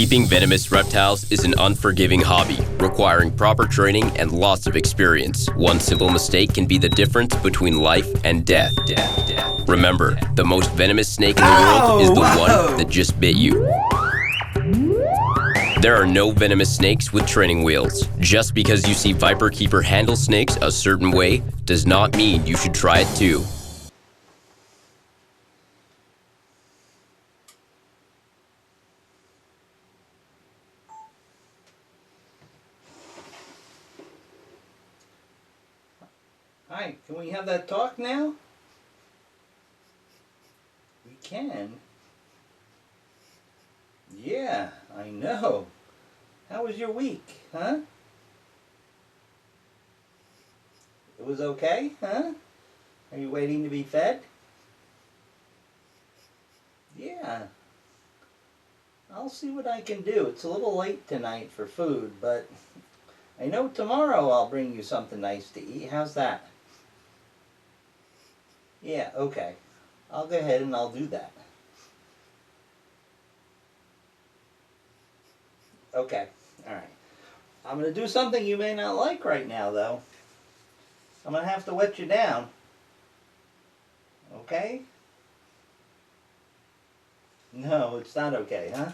Keeping venomous reptiles is an unforgiving hobby, requiring proper training and lots of experience. One simple mistake can be the difference between life and death. Remember, the most venomous snake in the world is the one that just bit you. There are no venomous snakes with training wheels. Just because you see viperkeeper handle snakes a certain way does not mean you should try it too. Hi, can we have that talk now? We can. Yeah, I know. How was your week, huh? It was okay, huh? Are you waiting to be fed? Yeah. I'll see what I can do. It's a little late tonight for food, but I know tomorrow I'll bring you something nice to eat. How's that? Yeah, okay. I'll go ahead and I'll do that. Okay, alright. I'm going to do something you may not like right now, though. I'm going to have to wet you down. Okay? No, it's not okay, huh?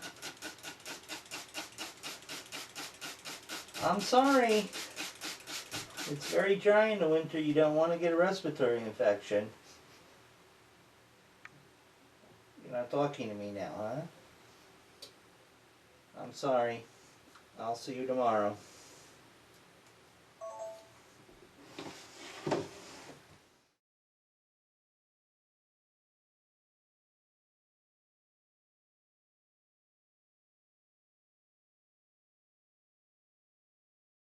I'm sorry. It's very dry in the winter. You don't want to get a respiratory infection. You're not talking to me now, huh? I'm sorry. I'll see you tomorrow.